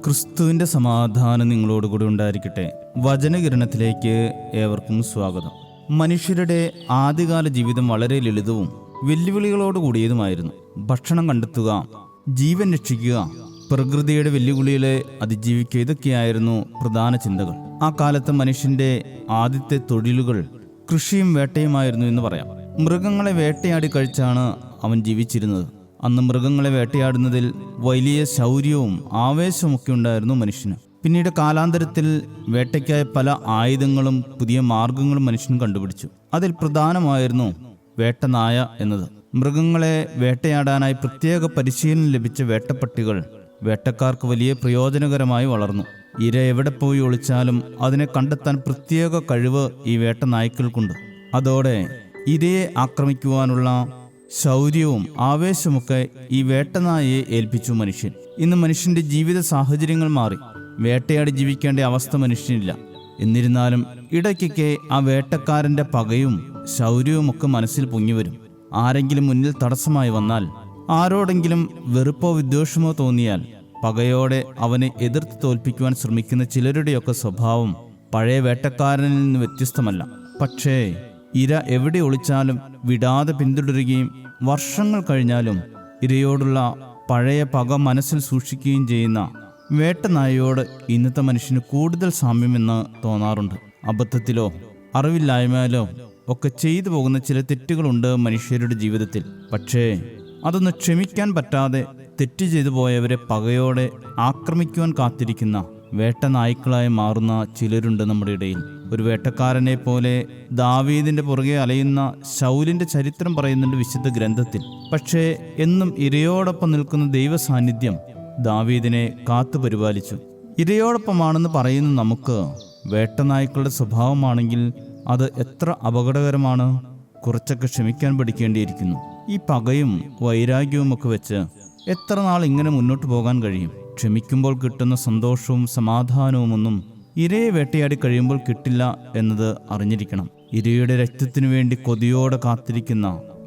ക്രിസ്തുവിൻ്റെ സമാധാനം നിങ്ങളോടുകൂടി ഉണ്ടായിരിക്കട്ടെ. വചനകിരണത്തിലേക്ക് ഏവർക്കും സ്വാഗതം. മനുഷ്യരുടെ ആദ്യകാല ജീവിതം വളരെ ലളിതവും വെല്ലുവിളികളോട് കൂടിയതുമായിരുന്നു. ഭക്ഷണം കണ്ടെത്തുക, ജീവൻ രക്ഷിക്കുക, പ്രകൃതിയുടെ വെല്ലുവിളികളെ അതിജീവിക്കുക, ഇതൊക്കെയായിരുന്നു പ്രധാന ചിന്തകൾ. ആ കാലത്ത് മനുഷ്യന്റെ ആദ്യത്തെ തൊഴിലുകൾ കൃഷിയും വേട്ടയുമായിരുന്നു എന്ന് പറയാം. മൃഗങ്ങളെ വേട്ടയാടി കഴിച്ചാണ് അവൻ ജീവിച്ചിരുന്നത്. അന്ന് മൃഗങ്ങളെ വേട്ടയാടുന്നതിൽ വലിയ ശൗര്യവും ആവേശമൊക്കെ ഉണ്ടായിരുന്നു മനുഷ്യന്. പിന്നീട് കാലാന്തരത്തിൽ വേട്ടയ്ക്കായ പല ആയുധങ്ങളും പുതിയ മാർഗങ്ങളും മനുഷ്യൻ കണ്ടുപിടിച്ചു. അതിൽ പ്രധാനമായിരുന്നു വേട്ടനായ എന്നത്. മൃഗങ്ങളെ വേട്ടയാടാനായി പ്രത്യേക പരിശീലനം ലഭിച്ച വേട്ടപ്പട്ടികൾ വേട്ടക്കാർക്ക് വലിയ പ്രയോജനകരമായി വളർന്നു. ഇര എവിടെ പോയി ഒളിച്ചാലും അതിനെ കണ്ടെത്താൻ പ്രത്യേക കഴിവ് ഈ വേട്ടനായ്ക്കൾക്കുണ്ട്. അതോടെ ഇരയെ ആക്രമിക്കുവാനുള്ള ശൗര്യവും ആവേശമൊക്കെ ഈ വേട്ടനായയെ ഏൽപ്പിച്ചു മനുഷ്യൻ. ഇന്ന് മനുഷ്യന്റെ ജീവിത സാഹചര്യങ്ങൾ മാറി. വേട്ടയാടി ജീവിക്കേണ്ട അവസ്ഥ മനുഷ്യനില്ല. എന്നിരുന്നാലും ഇടയ്ക്കൊക്കെ ആ വേട്ടക്കാരന്റെ പകയും ശൗര്യവും ഒക്കെ മനസ്സിൽ പൊങ്ങിവരും. ആരെങ്കിലും മുന്നിൽ തടസ്സമായി വന്നാൽ, ആരോടെങ്കിലും വെറുപ്പോ വിദ്വേഷമോ തോന്നിയാൽ പകയോടെ അവനെ എതിർത്ത് തോൽപ്പിക്കുവാൻ ശ്രമിക്കുന്ന ചിലരുടെയൊക്കെ സ്വഭാവം പഴയ വേട്ടക്കാരനിൽ നിന്ന് വ്യത്യസ്തമല്ല. പക്ഷേ ഇര എവിടെ ഒളിച്ചാലും വിടാതെ പിന്തുടരുകയും വർഷങ്ങൾ കഴിഞ്ഞാലും ഇരയോടുള്ള പഴയ പക മനസ്സിൽ സൂക്ഷിക്കുകയും ചെയ്യുന്ന വേട്ടനായയോട് ഇന്നത്തെ മനുഷ്യന് കൂടുതൽ സാമ്യമെന്ന് തോന്നാറുണ്ട്. അബദ്ധത്തിലോ അറിവില്ലായ്മയിലോ ഒക്കെ ചെയ്തു പോകുന്ന ചില തെറ്റുകളുണ്ട് മനുഷ്യരുടെ ജീവിതത്തിൽ. പക്ഷേ അതൊന്ന് ക്ഷമിക്കാൻ പറ്റാതെ തെറ്റ് ചെയ്തു പോയവരെ പകയോടെ ആക്രമിക്കുവാൻ കാത്തിരിക്കുന്ന വേട്ടനായ്ക്കളായി മാറുന്ന ചിലരുണ്ട് നമ്മുടെ ഇടയിൽ. ഒരു വേട്ടക്കാരനെ പോലെ ദാവീദിന്റെ പുറകെ അലയുന്ന ശൗലിന്റെ ചരിത്രം പറയുന്നുണ്ട് വിശുദ്ധ ഗ്രന്ഥത്തിൽ. പക്ഷേ എന്നും ഇരയോടൊപ്പം നിൽക്കുന്ന ദൈവ സാന്നിധ്യം ദാവീദിനെ കാത്തു പരിപാലിച്ചു. ഇരയോടൊപ്പമാണെന്ന് പറയുന്ന നമുക്ക് വേട്ടനായ്ക്കളുടെ സ്വഭാവമാണെങ്കിൽ അത് എത്ര അപകടകരമാണ്. കുറച്ചൊക്കെ ക്ഷമിക്കാൻ പഠിക്കേണ്ടിയിരിക്കുന്നു. ഈ പകയും വൈരാഗ്യവും ഒക്കെ വെച്ച് എത്ര നാൾ ഇങ്ങനെ മുന്നോട്ട് പോകാൻ കഴിയും? ക്ഷമിക്കുമ്പോൾ കിട്ടുന്ന സന്തോഷവും സമാധാനവും ഒന്നും ഇരയെ വേട്ടയാടി കഴിയുമ്പോൾ കിട്ടില്ല എന്നത് അറിഞ്ഞിരിക്കണം. ഇരയുടെ രക്തത്തിനു വേണ്ടി കൊതിയോടെ കാത്തിരിക്കുന്ന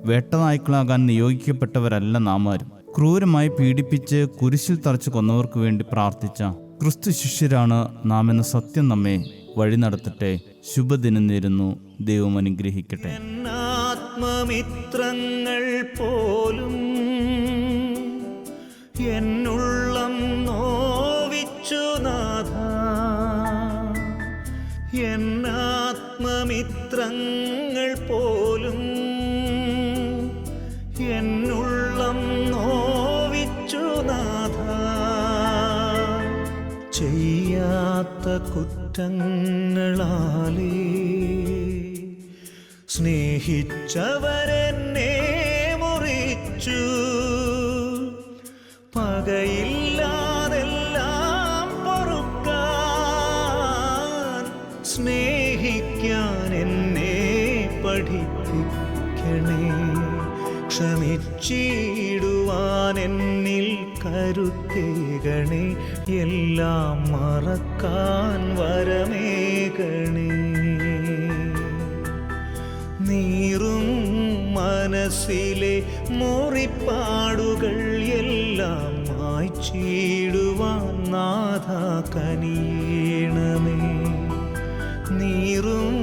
വേട്ടനായ്ക്കളാകാൻ നിയോഗിക്കപ്പെട്ടവരല്ല നാം ആരും. ക്രൂരമായി പീഡിപ്പിച്ച് കുരിശിൽ തറച്ച് കൊന്നവർക്ക് വേണ്ടി പ്രാർത്ഥിച്ച ക്രിസ്തു ശിഷ്യരാണ് നാം എന്ന സത്യം നമ്മെ വഴി നടത്തട്ടെ. ശുഭദിനം നേരുന്നു. ദൈവം അനുഗ്രഹിക്കട്ടെ. ആത്മമിത്രങ്ങൾ പോലും എന്നുള്ളം നോവിച്ചു നാഥ, എന്നാത്മമിത്രങ്ങൾ പോലും എന്നുള്ളം നോവിച്ചു നാഥ, ചെയ്യാത്ത കുറ്റങ്ങളാലേ സ്നേഹിച്ചവരെന്നെ മുറിച്ചു, പകയില്ലാതെല്ലാം പൊറുക്കാൻ സ്നേഹിക്കാൻ എന്നെ പഠിപ്പിക്കണേ. ക്ഷമിച്ചിടുവാൻ എന്നിൽ കരുത്തേകണേ, എല്ലാം മറക്കാൻ വരമേകണേ. നീറും മനസ്സിലെ മുറിപ്പാടുകൾ എല്ലാം മായ്ച്ചിടുവാൻ നാഥ കനിയണമേ. നീറും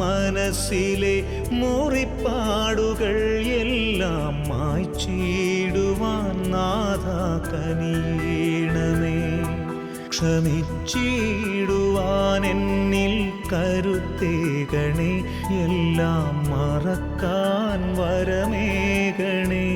മനസ്സിലെ മുറിപ്പാടുകൾ എല്ലാം മായ്ച്ചിടുവാൻ നാഥ കനിയണമേ. ക്ഷമിച്ചിടുവാൻ എന്നിൽ കരുത്തേകണേ, എല്ലാം മറക്കാൻ വരമേകണേ.